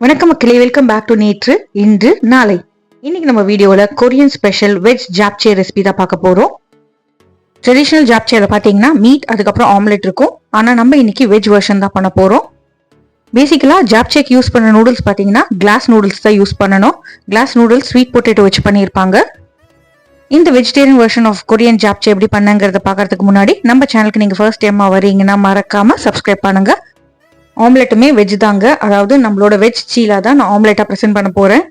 வணக்கம் மக்களே, welcome back to நேற்று இன்று நாளை. இன்னைக்கு நம்ம வீடியோல கொரியன் ஸ்பெஷல் வெஜ் ஜாப்சே ரெசிபி தான் பார்க்க போறோம். ட்ரெடிஷனல் ஜாப்சேல பாத்தீங்கன்னா மீட் அதுக்கப்புறம் ஆம்லெட் இருக்கும். ஆனா நம்ம இன்னைக்கு வெஜ் வெர்ஷன் தான் பண்ண போறோம். பேசிக்கலா ஜாப்சேக்கு யூஸ் பண்ண நூடுல்ஸ் பாத்தீங்கன்னா கிளாஸ் நூடுல்ஸ் தான் யூஸ் பண்ணணும். கிளாஸ் நூடுல்ஸ் ஸ்வீட் பொட்டேட்டோ வச்சு பண்ணியிருப்பாங்க. இந்த வெஜிடேரியன் வெர்ஷன் ஆஃப் கொரியன் ஜாப்சே எப்படி பண்ணங்கிறத பாக்கிறதுக்கு முன்னாடி நம்ம சேனலுக்கு நீங்க ஃபர்ஸ்ட் டைமா வரீங்கன்னா மறக்காம சப்ஸ்கிரைப் பண்ணுங்க. ஆம்லெட்டுமே வெஜ் தாங்க, அதாவது நம்மளோட வெஜ் சீலா தான் நான் ஆம்லெட்டா ப்ரெசென்ட் பண்ண போறேன்.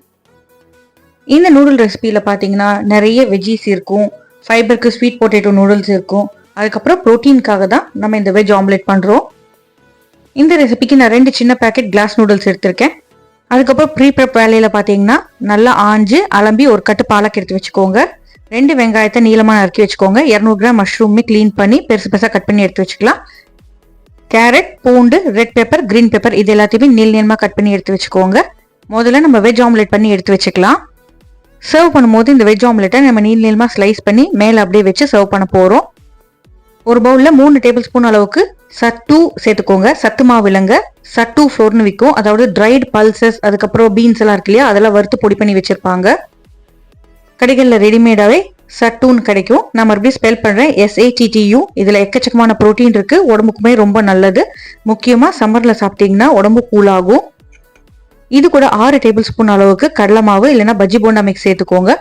இந்த நூடுல் ரெசிபியில பாத்தீங்கன்னா நிறைய வெஜ்ஜீஸ் இருக்கும், ஃபைபருக்கு ஸ்வீட் பொட்டேட்டோ நூடுல்ஸ் இருக்கும், அதுக்கப்புறம் ப்ரோட்டீனுக்காக தான் நம்ம இந்த வெஜ் ஆம்லெட் பண்றோம். இந்த ரெசிபிக்கு நான் 2 சின்ன பேக்கெட் கிளாஸ் நூடுல்ஸ் எடுத்திருக்கேன். அதுக்கப்புறம் ப்ரீ ப்ரெப் வேலையில பாத்தீங்கன்னா நல்லா ஆஞ்சு அலம்பி ஒரு கட்டு பாலக் எடுத்து வச்சுக்கோங்க. 2 வெங்காயத்தை நீளமா நறுக்கி வச்சுக்கோங்க. 200 கிராம் மஷ்ரூமே கிளீன் பண்ணி பெருசு பெருசா கட் பண்ணி எடுத்து வச்சுக்கலாம். கேரட், பூண்டு, ரெட் பெப்பர், கிரீன் பெப்பர் இது எல்லாத்தையுமே நீளமா கட் பண்ணி எடுத்து வச்சுக்கோங்க. முதல்ல நம்ம வெஜ் ஆம்லெட் பண்ணி எடுத்து வச்சுக்கலாம். சர்வ் பண்ணும்போது இந்த வெஜ் ஆம்லெட்டை நம்ம நீளமா ஸ்லைஸ் பண்ணி மேல அப்படியே வச்சு சர்வ் பண்ண போறோம். ஒரு பவுல்ல 3 டேபிள் ஸ்பூன் அளவுக்கு சத்து சேர்த்துக்கோங்க. சத்து மாவு இல்லைங்க, சத்து ஃப்ளோர்னு விற்கும். அதாவது ட்ரைட் பல்சஸ் அதுக்கப்புறம் பீன்ஸ் எல்லாம் இருக்கு இல்லையா, அதெல்லாம் வறுத்து பொடி பண்ணி வச்சிருப்பாங்க. கடைகளில் ரெடிமேடாவே சட்டுன்னு கிடைக்கும். நான் மறுபடியும் ஸ்பெல் பண்றேன், SATTU. இதுல எக்கச்சக்கமான புரோட்டீன் இருக்கு, உடம்புக்குமே ரொம்ப நல்லது. முக்கியமா சம்மர்ல சாப்பிட்டீங்கன்னா உடம்பு கூலாகும். இது கூட 6 டேபிள் ஸ்பூன் அளவுக்கு கடலை மாவு இல்லைன்னா பஜ்ஜி போண்டா மிக்ஸ் சேர்த்துக்கோங்க.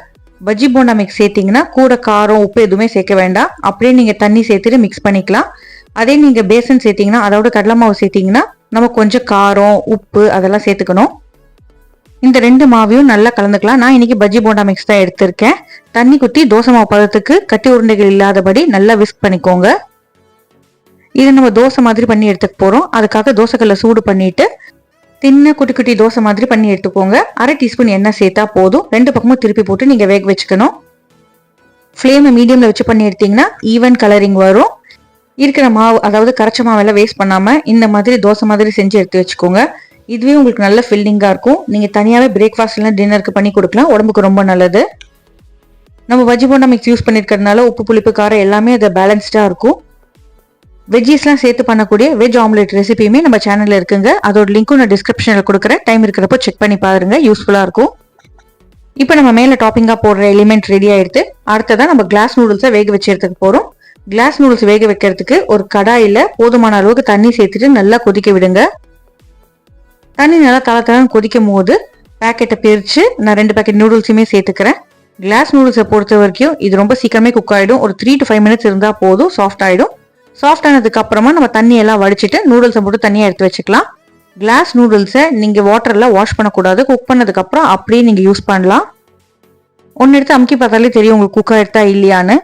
பஜ்ஜி போண்டா மிக்ஸ் சேர்த்தீங்கன்னா கூட காரம் உப்பு எதுவுமே சேர்க்க வேண்டாம், அப்படியே நீங்க தண்ணி சேர்த்துட்டு மிக்ஸ் பண்ணிக்கலாம். அதே நீங்க பேசன் சேர்த்தீங்கன்னா, அதாவது கடலை மாவு சேர்த்தீங்கன்னா நம்ம கொஞ்சம் காரம் உப்பு அதெல்லாம் சேர்த்துக்கணும். இந்த 2 மாவையும் நல்லா கலந்துக்கலாம். நான் இன்னைக்கு பஜ்ஜி போண்டா மிக்ஸ் தான் எடுத்திருக்கேன். தண்ணி குத்தி தோசை மாவு பதத்துக்கு கட்டி உருண்டைகள் இல்லாதபடி நல்லா விஸ்க் பண்ணிக்கோங்க. இது நம்ம தோசை மாதிரி பண்ணி எடுத்துக்க போறோம். அதுக்காக தோசைக்கல்ல சூடு பண்ணிட்டு தின்ன குட்டி குட்டி தோசை மாதிரி பண்ணி எடுத்துக்கோங்க. 1/2 டீஸ்பூன் எண்ணெய் சேர்த்தா போதும். 2 பக்கமும் திருப்பி போட்டு நீங்க வேக வச்சுக்கணும். ஃப்ளேமை மீடியம்ல வச்சு பண்ணி எடுத்தீங்கன்னா ஈவன் கலரிங் வரும். இருக்கிற மாவு, அதாவது கரைச்ச மாவெல்லாம் வேஸ்ட் பண்ணாம இந்த மாதிரி தோசை மாதிரி செஞ்சு எடுத்து வச்சுக்கோங்க. இதுவே உங்களுக்கு நல்ல ஃபில்லிங்கா இருக்கும். நீங்க தனியாவே பிரேக்ஃபாஸ்ட் இல்ல டின்னருக்கு பண்ணி கொடுக்கலாம், உடம்புக்கு ரொம்ப நல்லது. நம்ம பஜ்ஜி போண்டா மிக்ஸ் யூஸ் பண்ணிருக்கிறதுனால உப்பு புளிப்பு காரம் எல்லாமே அது பேலன்ஸ்டா இருக்கும். வெஜ்ஜீஸ்லாம் சேர்த்து பண்ணக்கூடிய வெஜ் ஆம்லெட் ரெசிபியுமே நம்ம சேனல்ல இருக்குங்க. அதோட லிங்க்கும் நான் டிஸ்கிரிப்ஷன்ல கொடுக்குறேன். டைம் இருக்கிறப்போ செக் பண்ணி பாருங்க, யூஸ்ஃபுல்லா இருக்கும். இப்போ நம்ம மேல டாப்பிங்கா போடுற எலிமெண்ட் ரெடி ஆயிடுத்து. அடுத்ததான் நம்ம கிளாஸ் நூடுல்ஸை வேக வச்சு எடுத்துக்க போறோம். கிளாஸ் நூடுல்ஸ் வேக வைக்கிறதுக்கு ஒரு கடாயில போதுமான அளவுக்கு தண்ணி சேர்த்துட்டு நல்லா கொதிக்க விடுங்க. தண்ணி நல்லா தளத்தளன்னு கொதிக்கும் போது பேக்கெட்டை பிரிச்சு நான் 2 பேக்கெட் நூடுல்ஸுமே சேர்த்துக்கிறேன். கிளாஸ் நூடுல்ஸை பொறுத்த வரைக்கும் இது ரொம்ப சீக்கிரமே குக் ஆயிடும். ஒரு 3 to 5 மினிட்ஸ் இருந்தா போதும், சாஃப்ட் ஆயிடும். சாஃப்ட் ஆனதுக்கு அப்புறமா நம்ம தண்ணி எல்லாம் வடிச்சிட்டு நூடுல்ஸை மட்டும் தனியா எடுத்து வச்சுக்கலாம். கிளாஸ் நூடுல்ஸை நீங்க வாட்டர்ல வாஷ் பண்ணக்கூடாது. குக் பண்ணதுக்கு அப்புறம் அப்படியே நீங்க யூஸ் பண்ணலாம். ஒன்னு எடுத்து அமுக்கி பார்த்தாலே தெரியும் உங்களுக்கு குக் ஆயிடுதா இல்லையான்னு.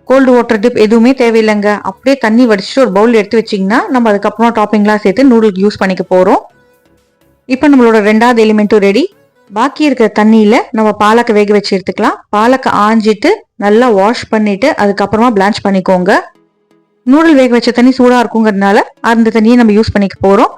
கோல்டு வாட்டர் டிப் எதுவுமே தேவையில்லைங்க. அப்படியே தண்ணி வடிச்சிட்டு ஒரு பவுல் எடுத்து வச்சிங்கன்னா நம்ம அதுக்கப்புறம் டாப்பிங்லாம் சேர்த்து நூடுல்ஸ் யூஸ் பண்ணிக்க போறோம். இப்போ நம்மளோட 2வது எலிமெண்ட்டும் ரெடி. பாக்கி இருக்கிற தண்ணியில நம்ம பாலக்கை வேக வச்சு எடுத்துக்கலாம். பாலக்கை ஆஞ்சிட்டு நல்லா வாஷ் பண்ணிட்டு அதுக்கப்புறமா பிளான்ச் பண்ணிக்கோங்க. நூடுல் வேக வச்ச தண்ணி சூடா இருக்குங்கிறதுனால அந்த தண்ணியை நம்ம யூஸ் பண்ணிக்க போறோம்.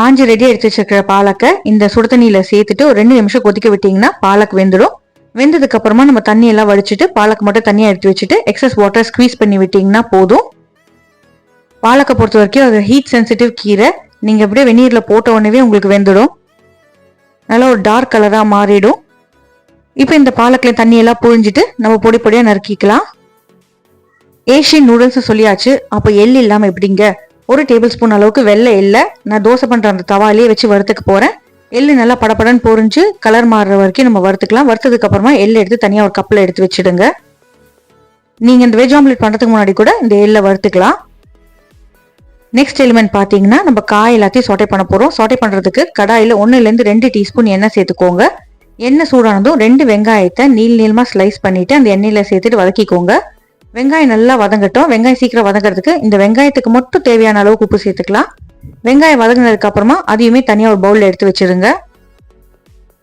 ஆஞ்சி ரெடியா எடுத்து வச்சிருக்கிற பாலக்கை இந்த சுடு தண்ணியில சேர்த்துட்டு ஒரு 2 நிமிஷம் கொதிக்க விட்டீங்கன்னா பாலக் வெந்துடும். வெந்ததுக்கு அப்புறமா நம்ம தண்ணி எல்லாம் வடிச்சிட்டு பாலக்கு மட்டும் தனியா எடுத்து வச்சுட்டு எக்ஸஸ் வாட்டர் ஸ்குவீஸ் பண்ணி விட்டீங்கன்னா போதும். பாலக்கை பொறுத்த வரைக்கும் அது ஹீட் சென்சிட்டிவ் கீரை. நீங்க அப்படியே வெந்நீர்ல போட்ட உடனே உங்களுக்கு வெந்துடும். நல்லா ஒரு டார்க் கலரா மாறிடும். இப்போ இந்த பாலக்கில் தண்ணியெல்லாம் புழிஞ்சிட்டு நம்ம பொடி பொடியா நறுக்கிக்கலாம். ஏஷியன் நூடுல்ஸ் சொல்லியாச்சு, அப்போ எள் இல்லாம எப்படிங்க? 1 டேபிள் ஸ்பூன் அளவுக்கு வெள்ளை எள்ளை நான் தோசை பண்ற அந்த தவாலேயே வச்சு வறுத்துக்க போறேன். எள்ளு நல்லா படப்படன்னு பொரிஞ்சு கலர் மாறுற வரைக்கும் நம்ம வறுத்துக்கலாம். வறுத்ததுக்கு அப்புறமா எள்ளு எடுத்து தனியா ஒரு கப்ல எடுத்து வச்சிடுங்க. நீங்க இந்த வெஜ் ஆம்லெட் பண்றதுக்கு முன்னாடி கூட இந்த எள்ளை வறுத்துக்கலாம். நெக்ஸ்ட் எலிமெண்ட் பாத்தீங்கன்னா நம்ம காய் எல்லாத்தையும் சோட்டை பண்ண போறோம். சோட்டை பண்றதுக்கு கடாயில 1 to 2 டீஸ்பூன் எண்ணெய் சேர்த்துக்கோங்க. எண்ணெய் சூடானதும் 2 வெங்காயத்தை நீளமா ஸ்லைஸ் பண்ணிட்டு அந்த எண்ணெயில சேர்த்துட்டு வதக்கிக்கோங்க. வெங்காயம் நல்லா வதங்கட்டும். வெங்காயம் சீக்கிரம் வதங்கிறதுக்கு இந்த வெங்காயத்துக்கு மட்டும் தேவையான அளவுக்கு உப்பு சேர்த்துக்கலாம். வெங்காயம் வதங்கினதுக்கு அப்புறமா அதையுமே தனியா ஒரு பவுல்ல எடுத்து வச்சிருங்க.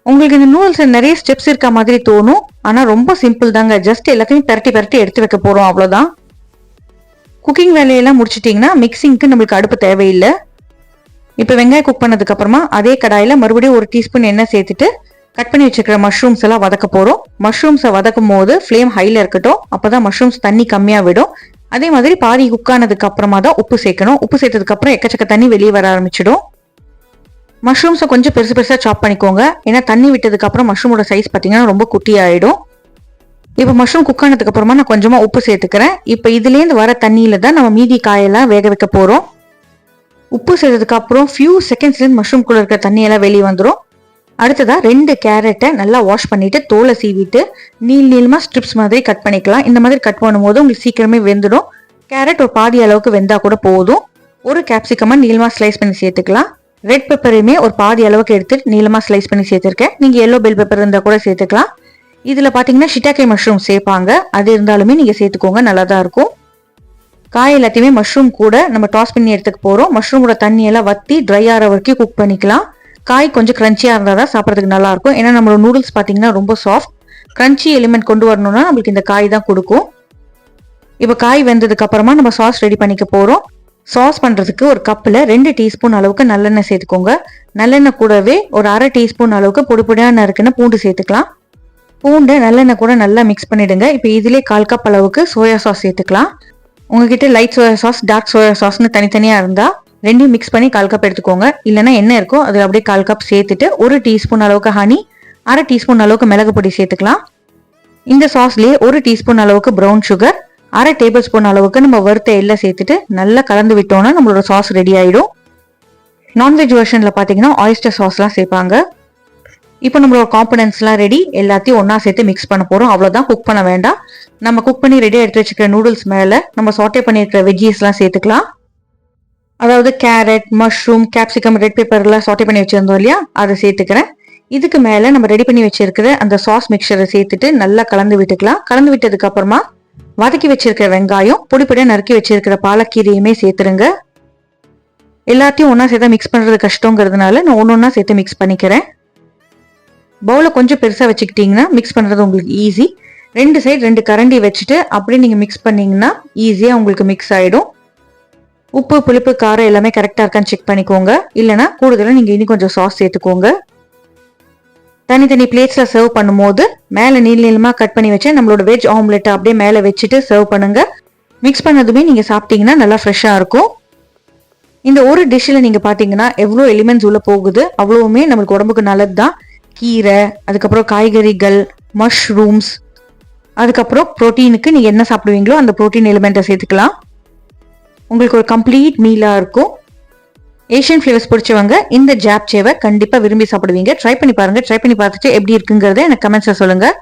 உங்களுக்கு இந்த நூடுல்ஸ் நிறைய ஸ்டெப்ஸ் இருக்க மாதிரி தோணும், ஆனா ரொம்ப சிம்பிள் தாங்க. ஜஸ்ட் எல்லாத்தையும் பரட்டி பரட்டி எடுத்து வைக்க போறோம், அவ்வளவுதான். குக்கிங் வேலையெல்லாம் முடிச்சிட்டீங்கன்னா மிக்சிங்க்கு நம்மளுக்கு அடுப்பு தேவையில்லை. இப்போ வெங்காயம் குக் பண்ணதுக்கு அப்புறமா அதே கடாயில மறுபடியும் 1 டீஸ்பூன் எண்ணெய் சேர்த்துட்டு கட் பண்ணி வச்சுக்கிற மஷ்ரூம்ஸ் எல்லாம் வதக்க போறோம். மஷ்ரூம்ஸை வதக்கும் போது ஃப்ளேம் ஹைல இருக்கட்டும், அப்பதான் மஷ்ரூம்ஸ் தண்ணி கம்மியா விடும். அதே மாதிரி பாதி குக் ஆனதுக்கு அப்புறமா தான் உப்பு சேர்க்கணும். உப்பு சேர்த்ததுக்கு அப்புறம் எக்கச்சக்க தண்ணி வெளியே வர ஆரம்பிச்சிடும். மஷ்ரூம்ஸை கொஞ்சம் பெருசு பெருசாக சாப் பண்ணிக்கோங்க. ஏன்னா தண்ணி விட்டதுக்கு அப்புறம் மஷ்ரூமோட சைஸ் பார்த்தீங்கன்னா ரொம்ப குட்டி ஆகிடும். இப்போ மஷ்ரூம் குக் ஆனதுக்கு அப்புறமா நான் கொஞ்சமாக உப்பு சேர்த்துக்கிறேன். இப்போ இதுலேருந்து வர தண்ணியில தான் நம்ம மீதி காயெல்லாம் வேக வைக்க போகிறோம். உப்பு சேர்த்ததுக்கு அப்புறம் ஃபியூ செகண்ட்ஸ்லேருந்து மஷ்ரூம்குள்ளே இருக்கிற தண்ணியெல்லாம் வெளியே வந்துடும். அடுத்ததாக 2 கேரட்டை நல்லா வாஷ் பண்ணிவிட்டு தோலை சீவிட்டு நீளமாக ஸ்ட்ரிப்ஸ் மாதிரி கட் பண்ணிக்கலாம். இந்த மாதிரி கட் பண்ணும்போது உங்களுக்கு சீக்கிரமே வெந்துடும். கேரட் ஒரு பாதி அளவுக்கு வெந்தால் கூட போதும். ஒரு கேப்சிகமாக நீளமாக ஸ்லைஸ் பண்ணி சேர்த்துக்கலாம். ரெட் பெப்பரையுமே ஒரு பாதி அளவுக்கு எடுத்து நீளமாக ஸ்லைஸ் பண்ணி சேர்த்துருக்கேன். நீங்கள் எல்லோ பெல் பெப்பர் இருந்தால் கூட சேர்த்துக்கலாம். இதில் பார்த்தீங்கன்னா ஷிட்டாக்கே மஷ்ரூம் சேர்ப்பாங்க. அது இருந்தாலுமே நீங்கள் சேர்த்துக்கோங்க, நல்லா தான் இருக்கும். காய் எல்லாத்தையுமே மஷ்ரூம் கூட நம்ம டாஸ் பண்ணி எடுத்துக்க போகிறோம். மஷ்ரூமோட தண்ணியெல்லாம் வற்றி ட்ரை ஆகிற வரைக்கும் குக் பண்ணிக்கலாம். காய் கொஞ்சம் க்ரன்ச்சியாக இருந்தால் தான் சாப்பிட்றதுக்கு நல்லாயிருக்கும். ஏன்னா நம்மளோட நூடுல்ஸ் பார்த்தீங்கன்னா ரொம்ப சாஃப்ட். க்ரன்ச்சி எலிமெண்ட் கொண்டு வரணும்னா நம்மளுக்கு இந்த காய் தான் கொடுக்கும். இப்போ காய் வெந்ததுக்கு அப்புறமா நம்ம சாஸ் ரெடி பண்ணிக்க போகிறோம். சாஸ் பண்ணுறதுக்கு ஒரு கப்பில் 2 டீஸ்பூன் அளவுக்கு நல்லெண்ணெய் சேர்த்துக்கோங்க. நல்லெண்ணெய் கூடவே ஒரு அரை டீஸ்பூன் அளவுக்கு பொடி பொடியாக நறுக்குன்னு பூண்டு சேர்த்துக்கலாம். பூண்டை நல்லெண்ணெய் கூட நல்லா மிக்ஸ் பண்ணிடுங்க. இப்போ இதிலே 1/4 கப் அளவுக்கு சோயா சாஸ் சேர்த்துக்கலாம். உங்ககிட்ட light soya sauce, dark soya சாஸ்னு தனித்தனியாக இருந்தால் ரெண்டையும் மிக்ஸ் பண்ணி 1/4 கப் எடுத்துக்கோங்க. இல்லைன்னா என்ன இருக்கோ அது அப்படியே 1/4 கப் சேர்த்துட்டு 1 டீஸ்பூன் அளவுக்கு ஹனி, அரை டீஸ்பூன் அளவுக்கு மிளகு பொடி சேர்த்துக்கலாம். இந்த சாஸ்லேயே 1 டீஸ்பூன் அளவுக்கு ப்ரௌன் சுகர், அரை டேபிள் ஸ்பூன் அளவுக்கு நம்ம வறுத்த எல்லாம் சேர்த்துட்டு நல்லா கலந்து விட்டோம்னா நம்மளோட சாஸ் ரெடி ஆகிடும். நான்வெஜ் வெர்ஷனில் பார்த்தீங்கன்னா ஆயிஸ்டர் சாஸ்லாம் சேர்ப்பாங்க. இப்போ நம்மளோட காம்பனன்ட்ஸ்லாம் ரெடி. எல்லாத்தையும் ஒன்றா சேர்த்து மிக்ஸ் பண்ண போகிறோம். அவ்வளோதான், குக் பண்ண வேண்டாம். நம்ம குக் பண்ணி ரெடியாக எடுத்து வச்சுக்கிற நூடுல்ஸ் மேலே நம்ம சாட்டே பண்ணியிருக்கிற வெஜ்ஜீஸ்லாம் சேர்த்துக்கலாம். அதாவது கேரட், மஷ்ரூம், கேப்சிகம், ரெட் பெப்பர்லாம் சாட்டே பண்ணி வச்சுருந்தோம் இல்லையா, அதை சேர்த்துக்கிறேன். இதுக்கு மேலே நம்ம ரெடி பண்ணி வச்சிருக்கிற அந்த சாஸ் மிக்சரை சேர்த்துட்டு நல்லா கலந்து விட்டுக்கலாம். கலந்து விட்டதுக்கு அப்புறமா வதக்கி வச்சிருக்கிற வெங்காயம், பொடி பொடியாக நறுக்கி வச்சிருக்கிற பாலக்கீரையுமே சேர்த்துருங்க. எல்லாத்தையும் ஒன்றா சேர்த்தா மிக்ஸ் பண்ணுறது கஷ்டங்கிறதுனால நான் ஒன்றா சேர்த்து மிக்ஸ் பண்ணிக்கிறேன். பவுலை கொஞ்சம் பெருசாக வச்சுக்கிட்டிங்கன்னா மிக்ஸ் பண்ணுறது உங்களுக்கு ஈஸி. 2 சைடு 2 கரண்டி வச்சுட்டு அப்படியே நீங்கள் மிக்ஸ் பண்ணிங்கன்னா ஈஸியாக உங்களுக்கு மிக்ஸ் ஆகிடும். உப்பு, புளிப்பு, காரம் எல்லாமே கரெக்டாக இருக்கான்னு செக் பண்ணிக்கோங்க. இல்லைனா கூடுதலாக நீங்கள் இனி கொஞ்சம் சாஸ் சேர்த்துக்கோங்க. தனித்தனி பிளேட்ஸில் சர்வ் பண்ணும்போது மேலே நீளமாக கட் பண்ணி வச்சு நம்மளோட வெஜ் ஆம்லெட்டை அப்படியே மேலே வச்சுட்டு சர்வ் பண்ணுங்கள். மிக்ஸ் பண்ணதுமே நீங்கள் சாப்பிட்டீங்கன்னா நல்லா ஃப்ரெஷ்ஷாக இருக்கும். இந்த ஒரு டிஷ்ஷில் நீங்கள் பார்த்தீங்கன்னா எவ்வளோ எலிமெண்ட்ஸ் உள்ளே போகுது, அவ்வளோவுமே நம்மளுக்கு உடம்புக்கு நல்லது தான். கீரை, அதுக்கப்புறம் காய்கறிகள், மஷ்ரூம்ஸ், அதுக்கப்புறம் ப்ரோட்டீனுக்கு நீங்கள் என்ன சாப்பிடுவீங்களோ அந்த ப்ரோட்டீன் எலிமெண்ட்டை சேர்த்துக்கலாம். உங்களுக்கு ஒரு கம்ப்ளீட் மீலாக இருக்கும். ஏஷியன் ஃப்ளேவர்ஸ் பிடிச்சவங்க இந்த ஜாப்சேவை கண்டிப்பாக விரும்பி சாப்பிடுவீங்க. ட்ரை பண்ணி பாருங்கள். ட்ரை பண்ணி பார்த்துட்டு எப்படி இருக்குங்கிறத எனக்கு கமெண்ட்ஸில் சொல்லுங்கள்.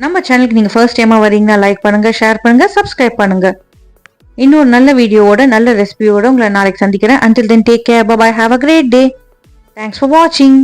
நம்ம சேனலுக்கு நீங்கள் ஃபர்ஸ்ட் டைமாக வரீங்கன்னா லைக் பண்ணுங்கள், ஷேர் பண்ணுங்கள், சப்ஸ்கிரைப் பண்ணுங்கள். இன்னொரு நல்ல வீடியோவோட, நல்ல ரெசிபியோட உங்களை நாளைக்கு சந்திக்கிறேன். Until then, take care. Bye bye. Have a great day. Thanks for watching.